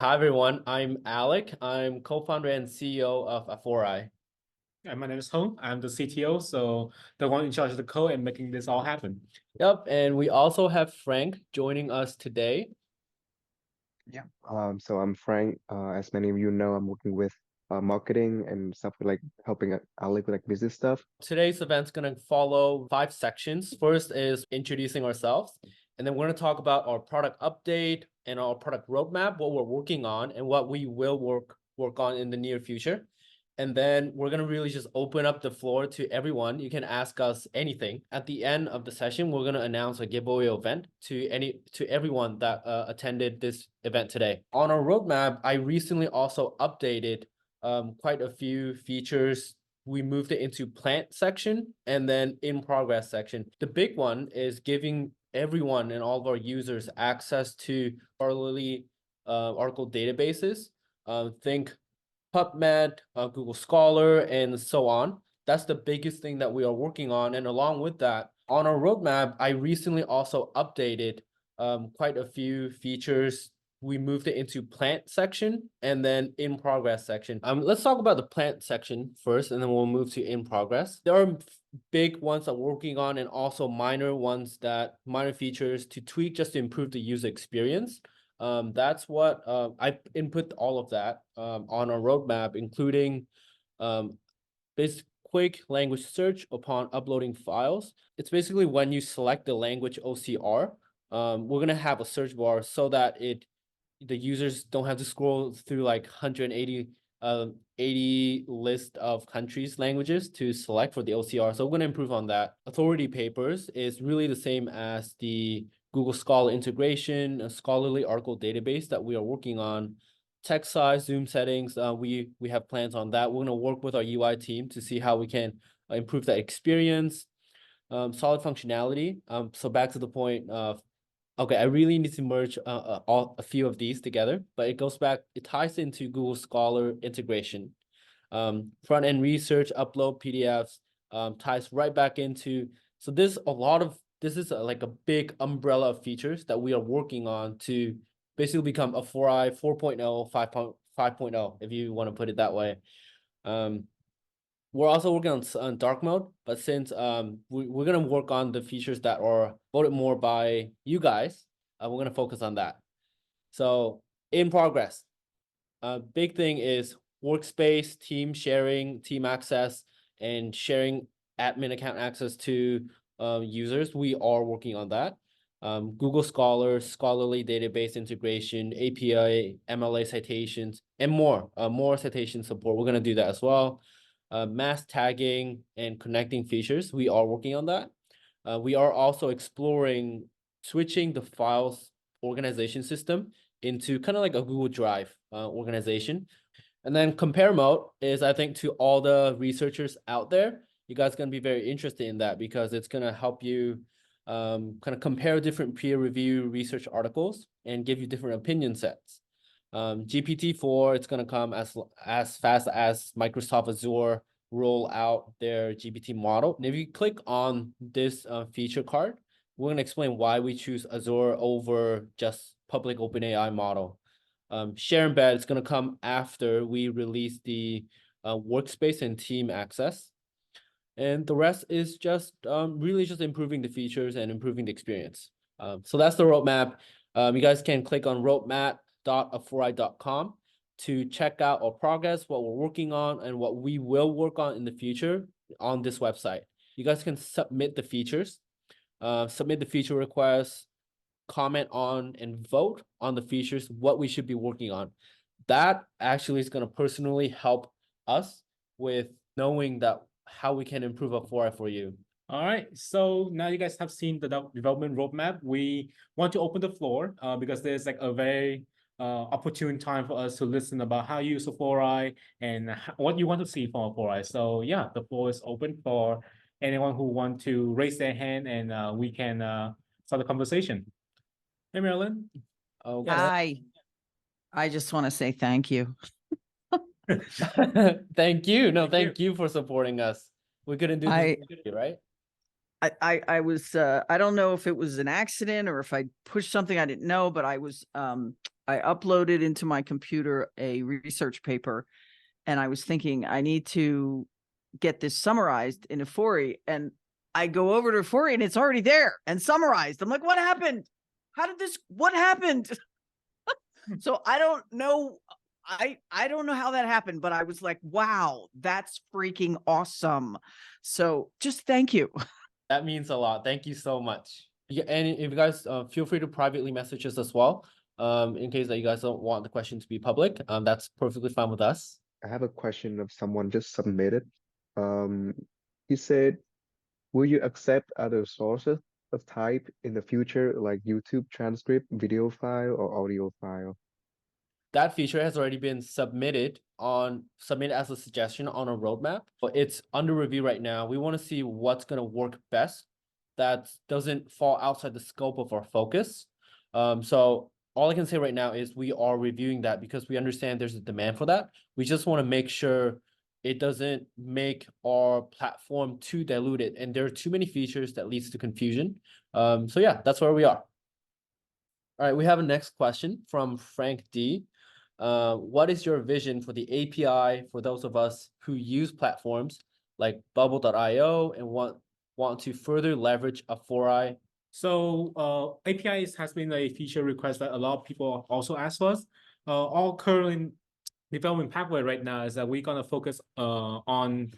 Hi everyone, I'm Alec. I'm co-founder and CEO of Afforai. And my name is Hung. I'm the CTO, so the one in charge of the code and making this all happen. Yep, and we also have Frank joining us today. Yeah. So I'm Frank. As many of you know, I'm working with marketing and stuff like helping Alec with like business stuff. Today's event's going to follow 5 sections. First is introducing ourselves, and then we're going to talk about our product update and our product roadmap, what we're working on and what we will work on in the near future. And then we're going to really just open up the floor to everyone. You can ask us anything. At the end of the session, we're going to announce a giveaway event to everyone that attended this event today. On our roadmap, I recently also updated quite a few features. We moved it into plant section and then in progress section. The big one is giving everyone and all of our users access to scholarly article databases. Think PubMed, Google Scholar, and so on. That's the biggest thing that we are working on. And along with that, on our roadmap, I recently also updated quite a few features. We moved it into plant section and then in progress section. Let's talk about the plant section first, and then we'll move to in progress. There are big ones that we're working on and also minor features to tweak just to improve the user experience. That's what I input all of that on our roadmap, including basic quick language search upon uploading files. It's basically when you select the language OCR, we're gonna have a search bar so that the users don't have to scroll through like 180 80 list of countries languages to select for the OCR. So we're going to improve on that. Authority papers is really the same as the Google Scholar integration, a scholarly article database that we are working on. Text size, zoom settings, we have plans on that. We're going to work with our UI team to see how we can improve that experience. Solid functionality. So back to the point of, okay, I really need to merge a few of these together, but it ties into Google Scholar integration. Front-end research, upload PDFs, ties right back into, so this is like a big umbrella of features that we are working on to basically become Afforai 4.0, 5.0, if you want to put it that way. We're also working on dark mode, but since we're gonna work on the features that are voted more by you guys, we're gonna focus on that. So in progress, big thing is workspace, team sharing, team access, and sharing admin account access to users. We are working on that. Google Scholar, scholarly database integration, API, MLA citations, and more citation support. We're gonna do that as well. Mass tagging and connecting features. We are working on that. We are also exploring switching the files organization system into kind of like a Google Drive organization. And then compare mode is, I think, to all the researchers out there, you guys are going to be very interested in that because it's going to help you kind of compare different peer review research articles and give you different opinion sets. GPT-4, it's going to come as fast as Microsoft Azure roll out their GPT model. And if you click on this feature card, we're going to explain why we choose Azure over just public OpenAI model. Share embed is going to come after we release the workspace and team access. And the rest is just really just improving the features and improving the experience. So that's the roadmap. You guys can click on roadmap.afforai.com to check out our progress, what we're working on, and what we will work on in the future on this website. You guys can submit the features, submit the feature requests, comment on and vote on the features, what we should be working on. That actually is going to personally help us with knowing that how we can improve Afforai for you. All right, so now you guys have seen the development roadmap. We want to open the floor because there's like a very opportune time for us to listen about how you use Afforai and what you want to see from Afforai. So yeah, the floor is open for anyone who want to raise their hand and we can start the conversation. Hey, Marilyn. Okay. Hi. I just want to say thank you. Thank you. No, thank you for supporting us. We couldn't do this, right? I was I don't know if it was an accident or if I pushed something I didn't know, but I was I uploaded into my computer a research paper, and I was thinking I need to get this summarized in Afforai, and I go over to Afforai and it's already there and summarized. I'm like, what happened? What happened? So I don't know. I don't know how that happened, but I was like, wow, that's freaking awesome. So just thank you. That means a lot. Thank you so much. Yeah, and if you guys feel free to privately message us as well. In case that you guys don't want the question to be public, that's perfectly fine with us. I have a question of someone just submitted. Um, he said, will you accept other sources of type in the future, like YouTube transcript, video file, or audio file? That feature has already been submitted as a suggestion on a roadmap, but it's under review right now. We want to see what's going to work best that doesn't fall outside the scope of our focus. So all I can say right now is we are reviewing that because we understand there's a demand for that. We just want to make sure it doesn't make our platform too diluted, and there are too many features that leads to confusion. So yeah, that's where we are. All right, we have a next question from Frank D. What is your vision for the API for those of us who use platforms like bubble.io and want to further leverage Afforai? So APIs has been a feature request that a lot of people also ask us. Our current development pathway right now is that we're gonna focus on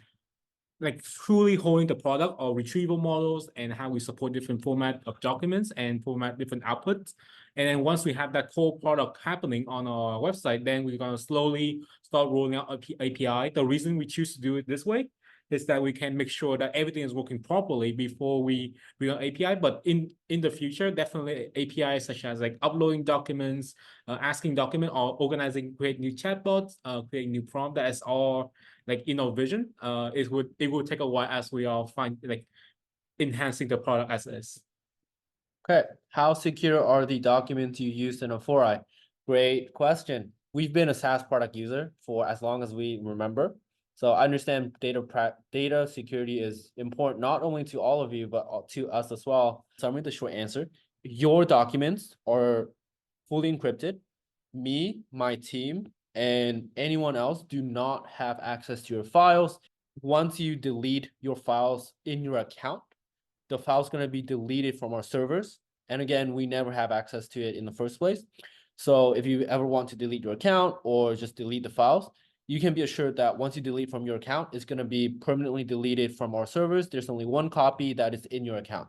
like truly holding the product or retrieval models and how we support different format of documents and format different outputs. And then once we have that core product happening on our website, then we're gonna slowly start rolling out API. The reason we choose to do it this way is that we can make sure that everything is working properly before we run API. But in the future, definitely APIs such as like uploading documents, asking document, or organizing, create new chatbots, creating new prompt. That is all like in our vision. It will take a while as we are enhancing the product as is. Okay, how secure are the documents you use in Afforai? Great question. We've been a SaaS product user for as long as we remember. So I understand data security is important not only to all of you, but to us as well. So I'm going to the short answer. Your documents are fully encrypted. Me, my team, and anyone else do not have access to your files. Once you delete your files in your account, the file's going to be deleted from our servers. And again, we never have access to it in the first place. So if you ever want to delete your account or just delete the files, you can be assured that once you delete from your account, it's going to be permanently deleted from our servers. There's only one copy that is in your account.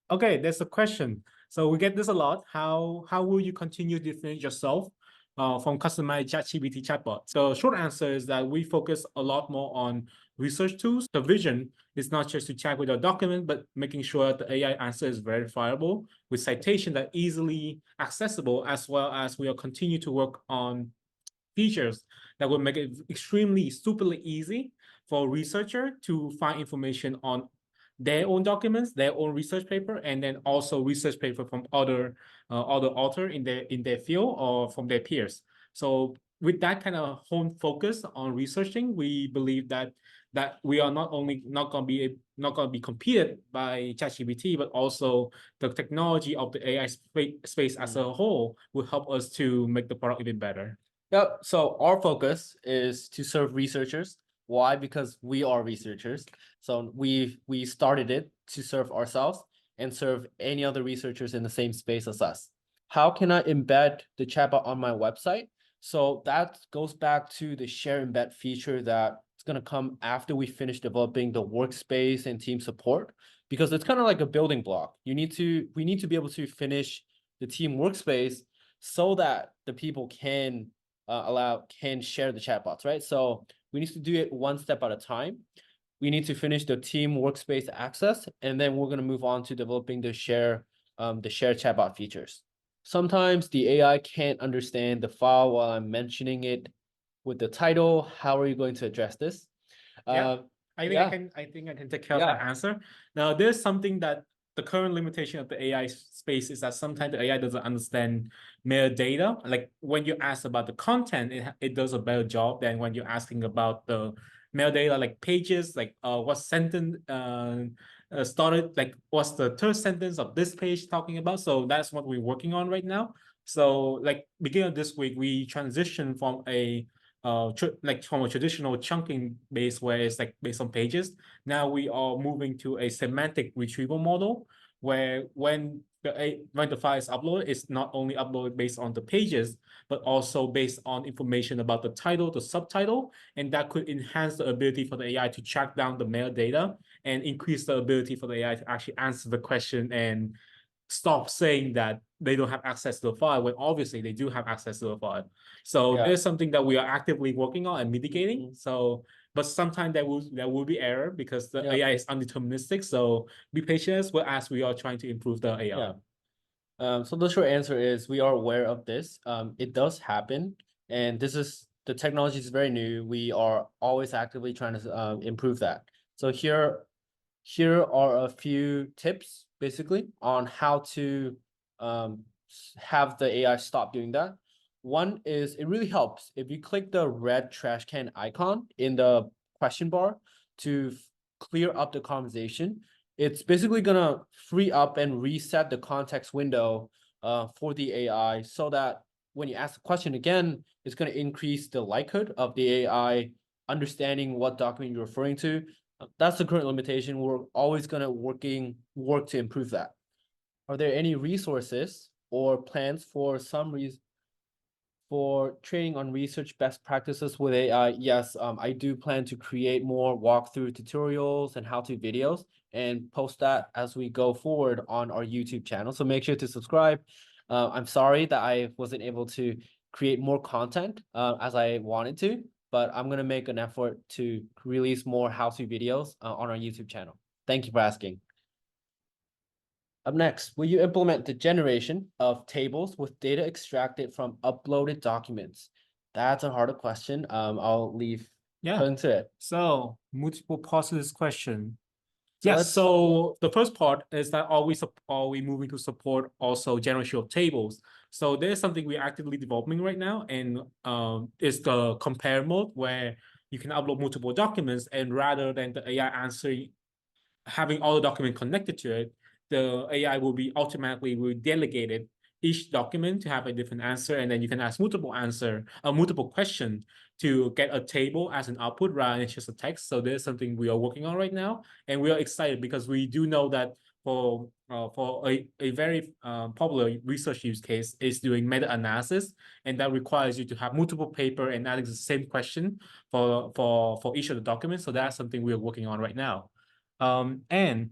Okay, there's a question. So we get this a lot. How will you continue to differentiate yourself from customized ChatGPT chatbot? So short answer is that we focus a lot more on research tools. The vision is not just to check with our document, but making sure the AI answer is verifiable with citation that easily accessible, as well as we will continue to work on features that will make it extremely stupidly easy for a researcher to find information on their own documents, their own research paper, and then also research paper from other author in their field or from their peers. So with that kind of home focus on researching, we believe that we are not only not going to be competed by ChatGPT, but also the technology of the AI space as a whole will help us to make the product even better. Yep. So our focus is to serve researchers. Why? Because we are researchers. So we started it to serve ourselves and serve any other researchers in the same space as us. How can I embed the chatbot on my website? So that goes back to the share embed feature that it's going to come after we finish developing the workspace and team support, because it's kind of like a building block. We need to be able to finish the team workspace so that the people can share the chatbots, right? So we need to do it one step at a time. We need to finish the team workspace access, and then we're going to move on to developing the share chatbot features. Sometimes the AI can't understand the file while I'm mentioning it with the title. How are you going to address this? I think I can take care of that answer. Now, there's something that the current limitation of the AI space is that sometimes the AI doesn't understand metadata. Like when you ask about the content, it does a better job than when you're asking about the metadata, like pages, like what sentence started like what's the third sentence of this page talking about. So that's what we're working on right now. So like beginning of this week, we transitioned from a from a traditional chunking base where it's like based on pages. Now we are moving to a semantic retrieval model where when the file is uploaded, it's not only uploaded based on the pages, but also based on information about the title, the subtitle, and that could enhance the ability for the AI to track down the metadata and increase the ability for the AI to actually answer the question and stop saying that they don't have access to the file when obviously they do have access to the file. So Yeah. there's something that we are actively working on and mitigating. So, but sometimes there will be error because the Yeah. AI is undeterministic. So be patient as we are trying to improve the AI. Yeah. So the short answer is we are aware of this. It does happen, and the technology is very new. We are always actively trying to improve that. So here are a few tips basically on how to have the AI stop doing that. One is it really helps if you click the red trash can icon in the question bar to clear up the conversation. It's basically gonna free up and reset the context window for the AI so that when you ask the question again, it's gonna increase the likelihood of the AI understanding what document you're referring to. That's the current limitation. We're always gonna work to improve that. Are there any resources or plans for for training on research best practices with AI? Yes, I do plan to create more walkthrough tutorials and how-to videos and post that as we go forward on our YouTube channel. So make sure to subscribe. I'm sorry that I wasn't able to create more content as I wanted to, but I'm gonna make an effort to release more how-to videos on our YouTube channel. Thank you for asking. Up next, will you implement the generation of tables with data extracted from uploaded documents? That's a harder question. I'll leave Hung to it. So multiple parts to this question. So Yes. let's- So the first part is that are we moving to support also generation of tables? So there's something we're actively developing right now, and it's the compare mode where you can upload multiple documents, and rather than the AI answering having all the document connected to it, the AI will be automatically delegated each document to have a different answer, and then you can ask multiple question to get a table as an output rather than just a text. So there's something we are working on right now, and we are excited because we do know that for a very popular research use case is doing meta-analysis, and that requires you to have multiple paper and adding the same question for each of the documents. So that's something we are working on right now. And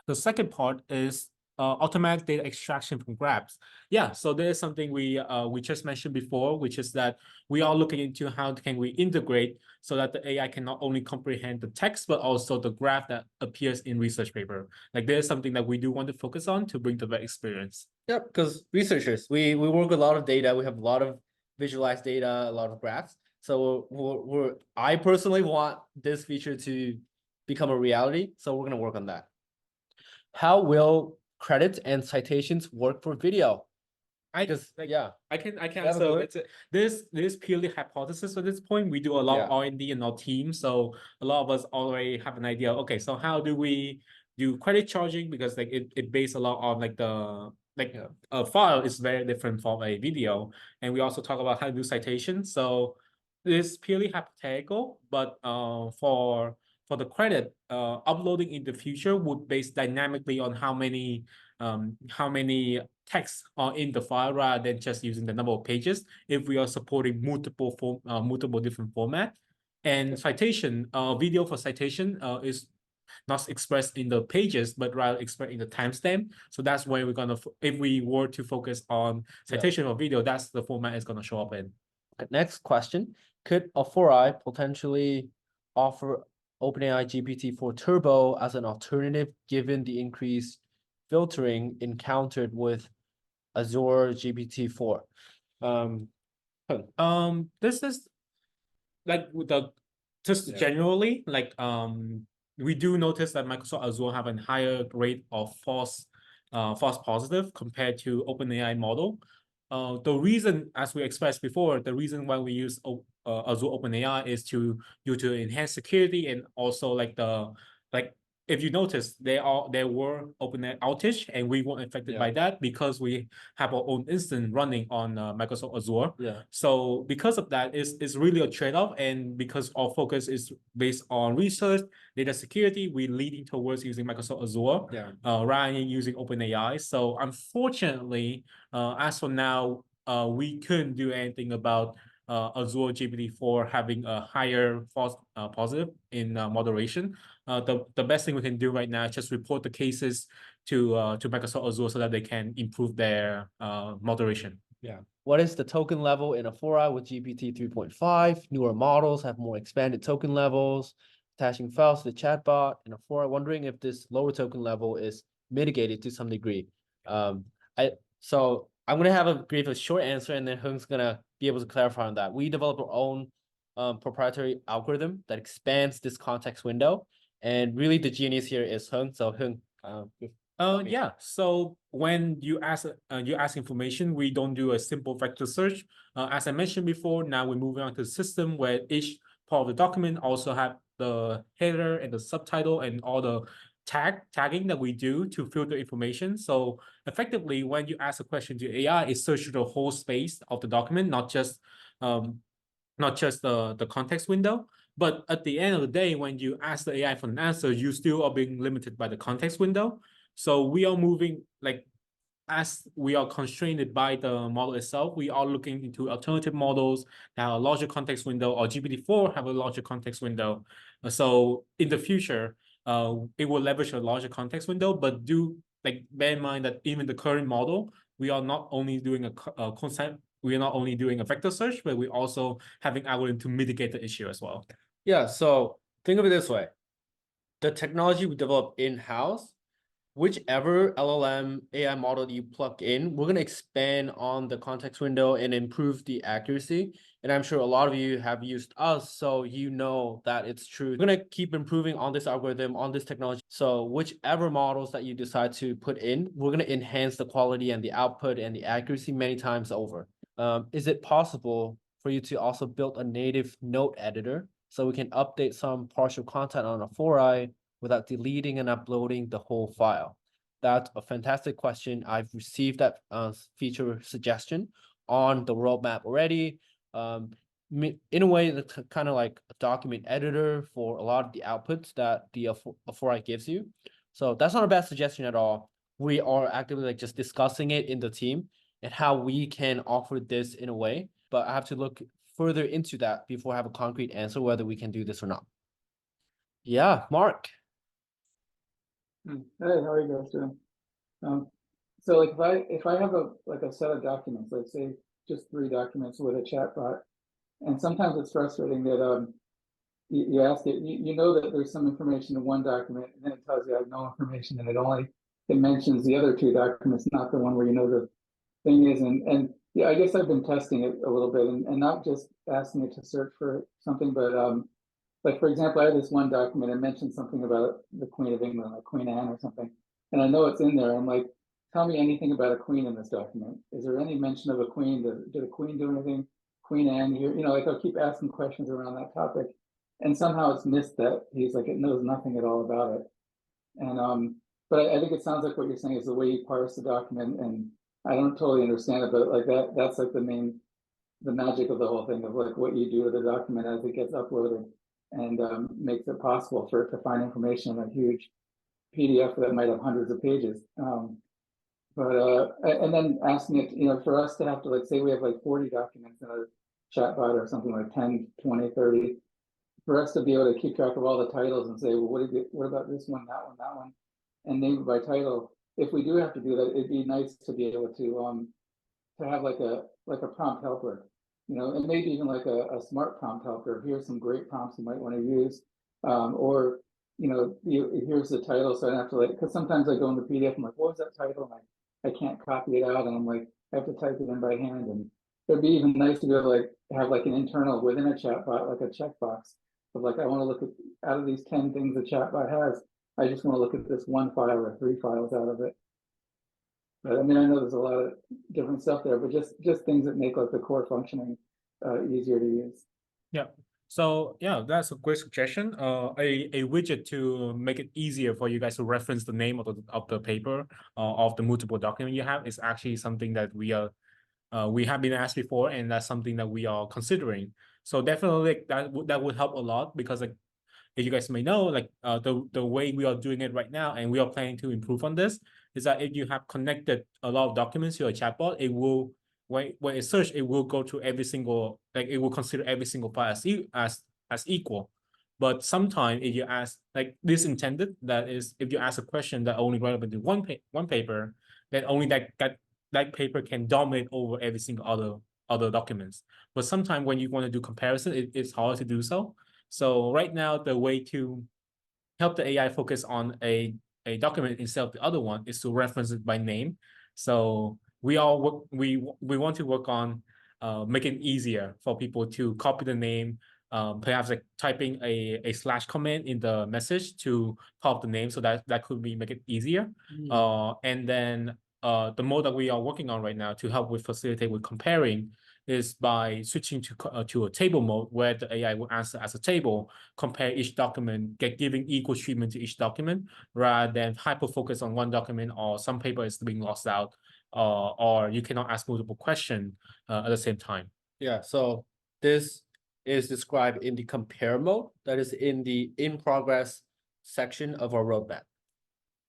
the second part is automatic data extraction from grabs. Yeah, so there is something we just mentioned before, which is that we are looking into how can we integrate so that the AI can not only comprehend the text, but also the graph that appears in research paper. Like there's something that we do want to focus on to bring the right experience. Yep, because researchers, we work with a lot of data. We have a lot of visualized data, a lot of graphs. So I personally want this feature to become a reality. So we're gonna work on that. How will credits and citations work for video? I can answer. There's purely hypothesis at this point. We do a lot of R&D in our team, so a lot of us already have an idea. Okay, so how do we do credit charging? Because like it based a lot on like a file is very different from a video, and we also talk about how to do citations. So it's purely hypothetical, but for the credit, uploading in the future would base dynamically on how many texts are in the file rather than just using the number of pages if we are supporting multiple different formats. And citation, video for citation is not expressed in the pages, but rather expressed in the timestamp. So that's where we're gonna, if we were to focus on citation or video, that's the format it's gonna show up in. Next question. Could Afforai potentially offer OpenAI GPT-4 Turbo as an alternative given the increased filtering encountered with Azure GPT-4? This is like generally like we do notice that Microsoft Azure have a higher rate of false positive compared to OpenAI model. The reason, as we expressed before, the reason why we use Azure OpenAI is due to enhance security and also like if you notice, there were open outage, and we weren't affected by that because we have our own instance running on Microsoft Azure. Yeah. So because of that, it's really a trade-off, and because our focus is based on research, data security, we're leading towards using Microsoft Azure rather than using OpenAI. So unfortunately, as for now, we couldn't do anything about Azure GPT-4 having a higher false positive in moderation. The best thing we can do right now is just report the cases to Microsoft Azure so that they can improve their moderation. Yeah. What is the token level in Afforai with GPT 3.5? Newer models have more expanded token levels, attaching files to the chatbot. In Afforai, wondering if this lower token level is mitigated to some degree. So I'm gonna have a short answer, and then Hung's gonna be able to clarify on that. We developed our own proprietary algorithm that expands this context window, and really the genius here is Hung. So Hung, yeah. So when you ask information, we don't do a simple vector search. As I mentioned before, now we're moving on to the system where each part of the document also have the header and the subtitle and all the tagging that we do to filter information. So effectively, when you ask a question to AI, it searches the whole space of the document, not just the context window. But at the end of the day, when you ask the AI for an answer, you still are being limited by the context window. So we are moving, like, as we are constrained by the model itself, we are looking into alternative models that have a larger context window, or GPT-4 have a larger context window. So in the future, it will leverage a larger context window, but bear in mind that even the current model, we are not only doing a vector search, but we're also having algorithm to mitigate the issue as well. Yeah, so think of it this way. The technology we develop in-house, whichever LLM AI model you plug in, we're going to expand on the context window and improve the accuracy. And I'm sure a lot of you have used us, so you know that it's true. We're going to keep improving on this algorithm, on this technology. So whichever models that you decide to put in, we're going to enhance the quality and the output and the accuracy many times over. Is it possible for you to also build a native note editor so we can update some partial content on Afforai without deleting and uploading the whole file? That's a fantastic question. I've received that feature suggestion on the roadmap already. In a way, it's kind of like a document editor for a lot of the outputs that the Afforai gives you. So that's not a bad suggestion at all. We are actively just discussing it in the team and how we can offer this in a way. But I have to look further into that before I have a concrete answer whether we can do this or not. Yeah, Mark. Hey, how are you guys doing? So like if I have a set of documents, let's say just 3 documents with a chatbot, and sometimes it's frustrating that you ask it, you know that there's some information in one document, and then it tells you I have no information, and it mentions the other 2 documents, not the one where you know the thing is. And yeah, I guess I've been testing it a little bit, and not just asking it to search for something, but like, for example, I had this one document, I mentioned something about the Queen of England, like Queen Anne or something, and I know it's in there. I'm like, tell me anything about a queen in this document. Is there any mention of a queen? Did a queen do anything? Queen Anne here? You know, like I'll keep asking questions around that topic, and somehow it's missed that. He's like, it knows nothing at all about it. And but I think it sounds like what you're saying is the way you parse the document, and I don't totally understand it, but like that's like the magic of the whole thing, of like what you do with the document as it gets uploaded, and makes it possible for it to find information in a huge PDF that might have hundreds of pages. And then asking it, you know, for us to have to, like, say we have like 40 documents in a chatbot or something, like 10, 20, 30, for us to be able to keep track of all the titles and say, well, what about this one, that one, and name it by title. If we do have to do that, it'd be nice to be able to have like a prompt helper, you know, and maybe even like a smart prompt helper. Here's some great prompts you might want to use, or, you know, here's the title, so I don't have to, like, because sometimes I go in the PDF, I'm like, what was that title? And I can't copy it out, and I'm like, I have to type it in by hand. And it'd be even nice to be able to like have like an internal within a chatbot, like a checkbox of like, I want to look at, out of these 10 things the chatbot has, I just want to look at this one file or 3 files out of it. But I mean, I know there's a lot of different stuff there, but just things that make like the core functioning easier to use. Yeah. So yeah, that's a great suggestion. A widget to make it easier for you guys to reference the name of the paper of the multiple document you have is actually something that we have been asked before, and that's something that we are considering. So definitely that would help a lot, because like, as you guys may know, like the way we are doing it right now, and we are planning to improve on this, is that if you have connected a lot of documents to a chatbot, it will, when it search, it will go through every single, like it will consider every single file as equal. But sometimes if you ask, like this intended, that is, if you ask a question that only relevant to one paper, then only that paper can dominate over every single other documents. But sometimes when you want to do comparison, it's hard to do so. So right now, the way to help the AI focus on a document instead of the other one is to reference it by name. So we want to work on making it easier for people to copy the name, perhaps like typing a slash comment in the message to pop the name, so that could be make it easier. And then the mode that we are working on right now to help with facilitate with comparing is by switching to a table mode, where the AI will answer as a table, compare each document, giving equal treatment to each document, rather than hyper focus on one document, or some paper is being lost out, or you cannot ask multiple questions at the same time. Yeah, so this is described in the compare mode that is in the in progress section of our roadmap.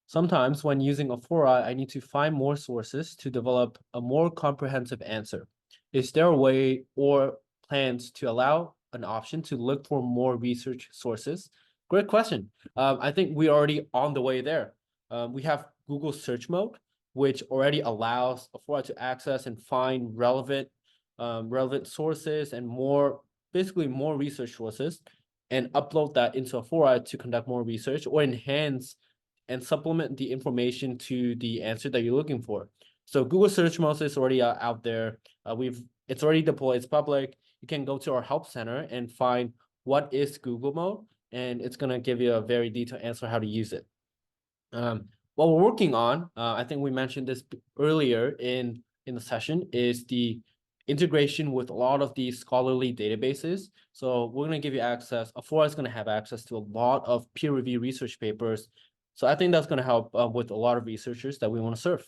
Sometimes when using Afforai, I need to find more sources to develop a more comprehensive answer. Is there a way or plans to allow an option to look for more research sources? Great question. I think we're already on the way there. We have Google search mode, which already allows Afforai to access and find relevant sources and basically more research sources, and upload that into Afforai to conduct more research or enhance and supplement the information to the answer that you're looking for. So Google Search Mode is already out there. It's already deployed. It's public. You can go to our help center and find what is Google Mode, and it's gonna give you a very detailed answer how to use it. What we're working on, I think we mentioned this earlier in the session, is the integration with a lot of these scholarly databases. So we're going to give you access. Afforai is going to have access to a lot of peer-reviewed research papers. So I think that's going to help with a lot of researchers that we want to serve.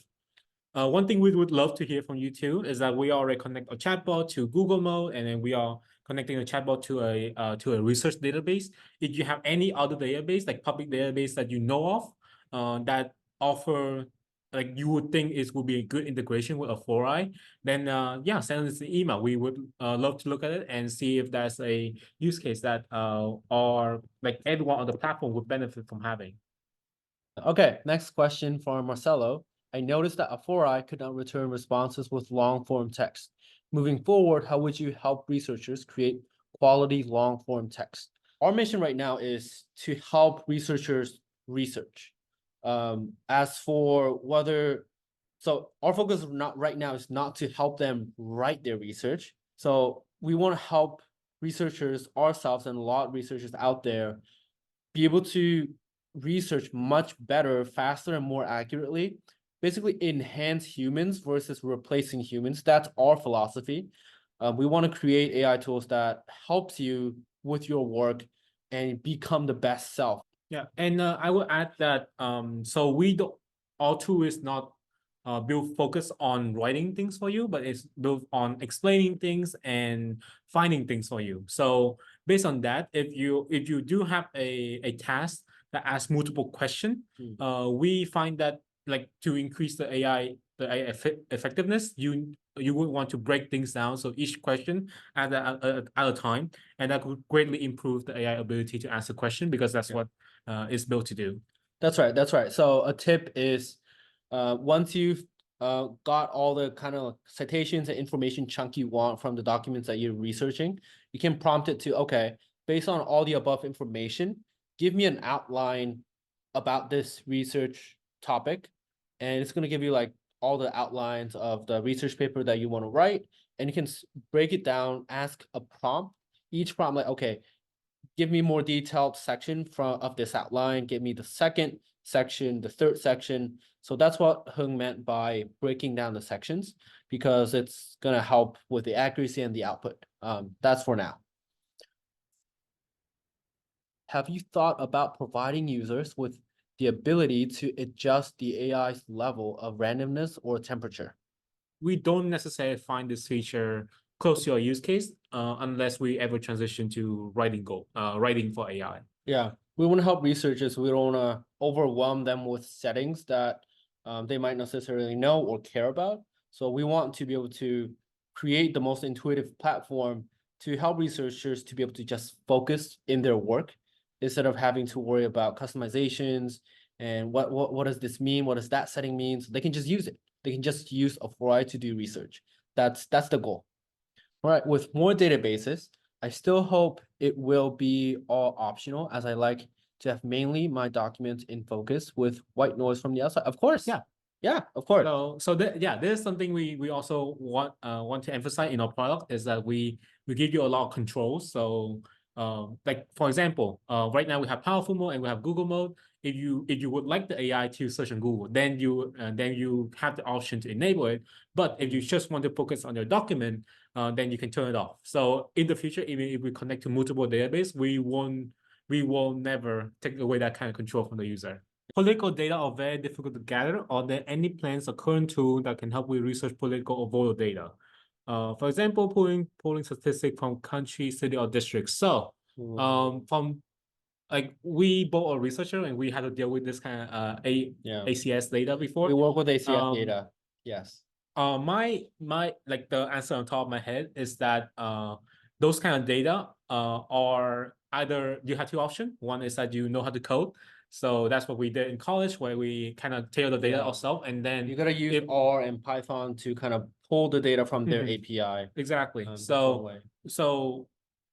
One thing we would love to hear from you too is that we already connect a chatbot to Google Mode, and then we are connecting a chatbot to a research database. If you have any other database, like public database that you know of, that offer, like you would think would be a good integration with Afforai, then yeah, send us an email. We would love to look at it and see if there's a use case that or like everyone on the platform would benefit from having. Okay, next question from Marcelo. I noticed that Afforai could not return responses with long-form text. Moving forward, how would you help researchers create quality long-form text? Our mission right now is to help researchers research. As for so our focus right now is not to help them write their research. So we want to help researchers ourselves and a lot of researchers out there be able to research much better, faster, and more accurately. Basically enhance humans versus replacing humans. That's our philosophy. We want to create AI tools that helps you with your work and become the best self. Yeah, and I will add that so we don't, our tool is not built focus on writing things for you, but it's built on explaining things and finding things for you. So based on that, if you do have a task that asks multiple questions, we find that like to increase the AI effectiveness, you would want to break things down, so each question at a time, and that would greatly improve the AI ability to answer question, because that's what is built to do. That's right. That's right. So a tip is, once you've got all the kind of citations and information chunk you want from the documents that you're researching, you can prompt it to, okay, based on all the above information, give me an outline about this research topic. And it's going to give you like all the outlines of the research paper that you want to write. And you can break it down, ask a prompt, each prompt, like, okay, give me more detailed section of this outline, give me the second section, the third section. So that's what Hung meant by breaking down the sections, because it's going to help with the accuracy and the output. That's for now. have you thought about providing users with the ability to adjust the AI's level of randomness or temperature? We don't necessarily find this feature close to our use case unless we ever transition to writing for AI. Yeah, we want to help researchers. We don't want to overwhelm them with settings that they might not necessarily know or care about. So we want to be able to create the most intuitive platform to help researchers to be able to just focus in their work instead of having to worry about customizations and what does this mean? What does that setting mean? So they can just use it. They can just use Afforai to do research. That's the goal. All right, with more databases, I still hope it will be all optional, as I like to have mainly my documents in focus with white noise from the outside. Of course. Yeah. Yeah, of course. There's something we also want to emphasize in our product is that we give you a lot of controls. So like for example, right now we have powerful mode and we have Google mode. If you would like the AI to search on Google, then you have the option to enable it. But if you just want to focus on your document, then you can turn it off. So in the future, even if we connect to multiple database, we will never take away that kind of control from the user. Political data are very difficult to gather. Are there any plans or current tool that can help with research political or voter data? For example, polling statistics from country, city, or district. So, from like we both are researcher and we had to deal with this kind of ACS data before. We work with ACS data. Yes. My like the answer on top of my head is that those kind of data are either you have two options. One is that you know how to code. So that's what we did in college, where we kind of tailor the data ourselves, and then you gotta use R and Python to kind of pull the data from their API. Exactly. So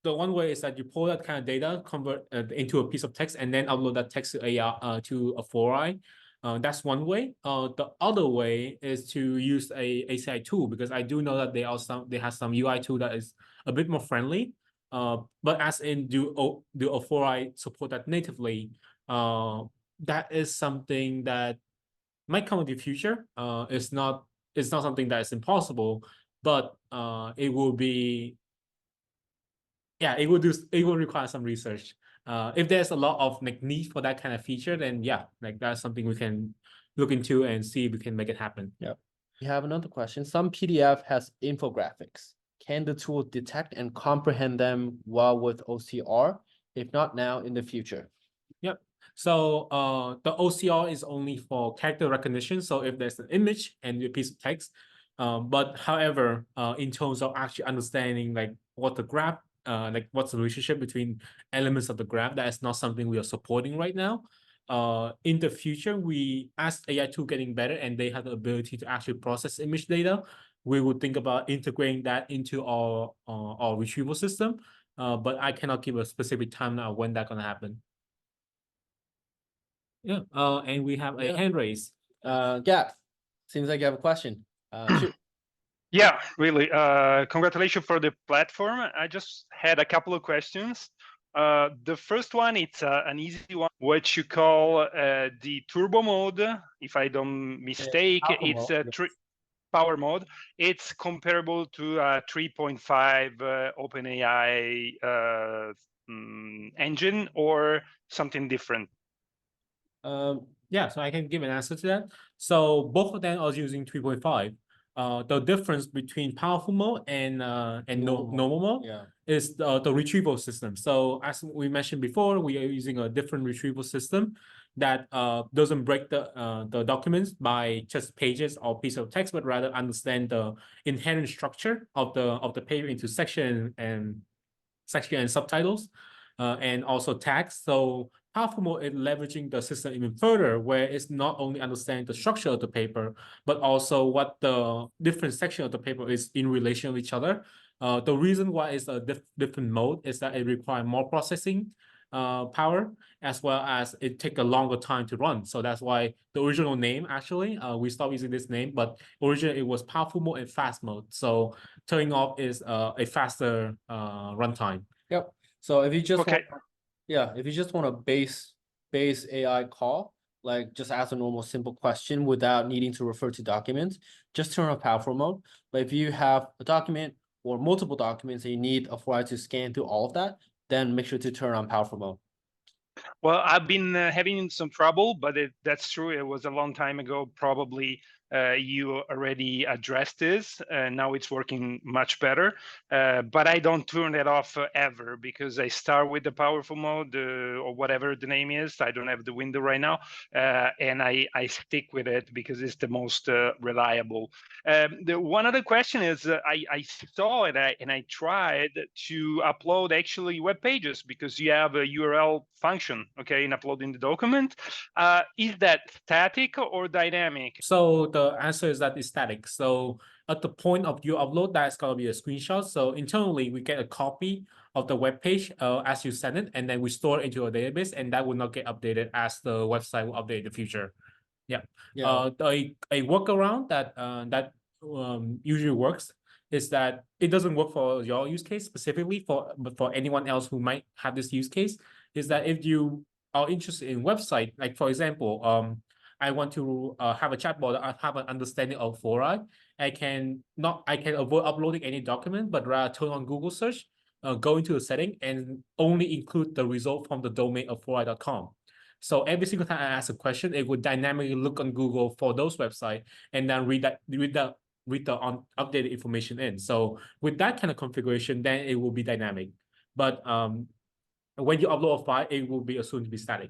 the one way is that you pull that kind of data, convert into a piece of text, and then upload that text to AI to Afforai. That's one way. The other way is to use a ACI tool, because I do know that they have some UI tool that is a bit more friendly. But as in do Afforai support that natively? That is something that might come in the future. It's not something that is impossible, but it will be, it will require some research. If there's a lot of need for that kind of feature, then that's something we can look into and see if we can make it happen. Yep. We have another question. Some PDF has infographics. Can the tool detect and comprehend them well with OCR? If not now, in the future. Yep. So the OCR is only for character recognition. So if there's an image and a piece of text, but however, in terms of actually understanding like what the graph, like what's the relationship between elements of the graph, that is not something we are supporting right now. In the future, as AI tool getting better and they have the ability to actually process image data, we would think about integrating that into our retrieval system. But I cannot give a specific timeline of when that's gonna happen. Yeah. And we have a hand raise. Gap, seems like you have a question. Shoot. Yeah, really. Congratulations for the platform. I just had a couple of questions. The first one, it's an easy one, what you call the turbo mode. If I don't mistake, it's a power mode. It's comparable to a 3.5 OpenAI engine or something different. Yeah, so I can give an answer to that. So both of them are using 3.5. The difference between powerful mode and normal mode is the retrieval system. So as we mentioned before, we are using a different retrieval system that doesn't break the documents by just pages or piece of text, but rather understand the inherent structure of the page into section and subtitles, and also tags. So powerful mode is leveraging the system even further, where it's not only understanding the structure of the paper, but also what the different section of the paper is in relation with each other. The reason why it's a different mode is that it requires more processing power, as well as it takes a longer time to run. So that's why the original name, actually, we stopped using this name, but originally it was powerful mode and fast mode. So turning off is a faster runtime. Yep. So if you just if you just want a base AI call, like just ask a normal simple question without needing to refer to documents, just turn on powerful mode. But if you have a document or multiple documents and you need Afforai to scan through all of that, then make sure to turn on powerful mode. Well, I've been having some trouble, but that's true. It was a long time ago. Probably you already addressed this. Now it's working much better. But I don't turn it off ever because I start with the powerful mode or whatever the name is. I don't have the window right now. And I stick with it because it's the most reliable. The one other question is I saw it and I tried to upload actually web pages because you have a URL function, okay, in uploading the document. Is that static or dynamic? So the answer is that it's static. So at the point of you upload, that's going to be a screenshot. So internally, we get a copy of the web page as you send it, and then we store it into a database, and that will not get updated as the website will update in the future. Yeah. A workaround that usually works is that it doesn't work for your use case specifically but for anyone else who might have this use case, is that if you are interested in website, like for example, I want to have a chatbot that have an understanding of Afforai. I can avoid uploading any document, but rather turn on Google search, go into the setting, and only include the result from the domain of Afforai.com. So every single time I ask a question, it would dynamically look on Google for those websites and then read the updated information in. So with that kind of configuration, then it will be dynamic. But when you upload a file, it will be assumed to be static.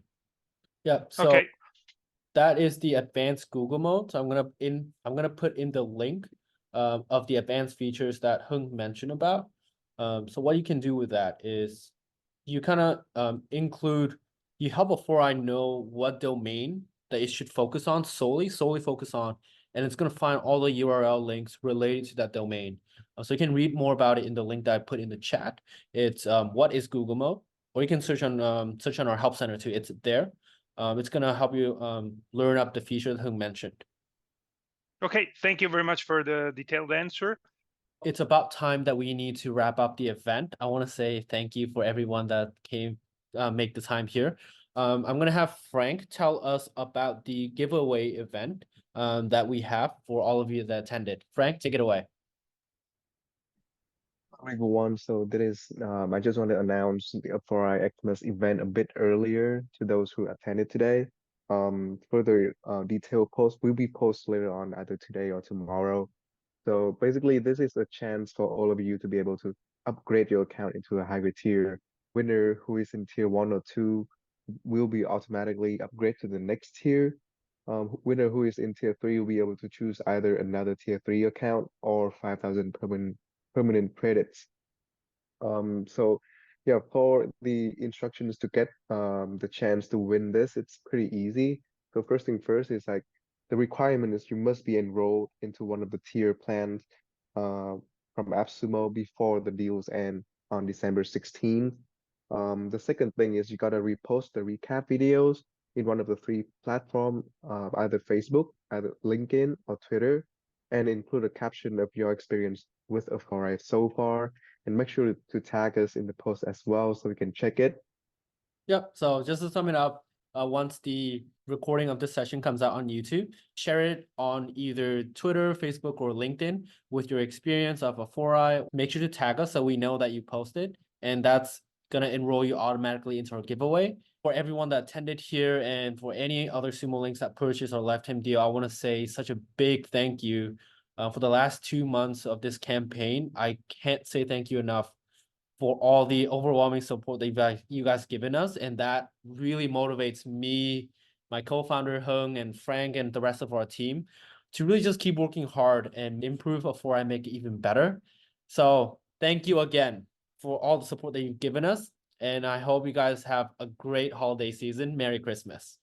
Yeah. So Okay. that is the advanced Google mode. So I'm gonna put in the link of the advanced features that Hung mentioned about. So what you can do with that is you kind of you help Afforai know what domain that it should focus on solely focus on, and it's gonna find all the URL links related to that domain. So you can read more about it in the link that I put in the chat. It's what is Google mode, or you can search on our help center too. It's there. It's gonna help you learn up the features Hung mentioned. Okay, thank you very much for the detailed answer. It's about time that we need to wrap up the event. I want to say thank you for everyone that came, make the time here. I'm gonna have Frank tell us about the giveaway event that we have for all of you that attended. Frank, take it away. Hi, everyone. So I just want to announce the Afforai Xmas event a bit earlier to those who attended today. Further detailed post will be posted later on, either today or tomorrow. So basically, this is a chance for all of you to be able to upgrade your account into a higher tier. Winner who is in tier 1 or 2 will be automatically upgraded to the next tier. Winner who is in tier 3 will be able to choose either another tier 3 account or 5,000 permanent credits. So yeah, for the instructions to get the chance to win this, it's pretty easy. So first thing first is like the requirement is you must be enrolled into one of the tier plans from AppSumo before the deals end on December 16th. The second thing is you gotta repost the recap videos in one of the 3 platforms, either Facebook, either LinkedIn or Twitter, and include a caption of your experience with Afforai so far, and make sure to tag us in the post as well so we can check it. Yep. So just to sum it up, once the recording of this session comes out on YouTube, share it on either Twitter, Facebook, or LinkedIn with your experience of Afforai. Make sure to tag us so we know that you posted, and that's gonna enroll you automatically into our giveaway. For everyone that attended here and for any other Sumo links that purchased our lifetime deal, I want to say such a big thank you for the last 2 months of this campaign. I can't say thank you enough for all the overwhelming support that you guys given us, and that really motivates me, my co-founder Hung, and Frank, and the rest of our team to really just keep working hard and improve before I make it even better. So thank you again for all the support that you've given us, and I hope you guys have a great holiday season. Merry Christmas.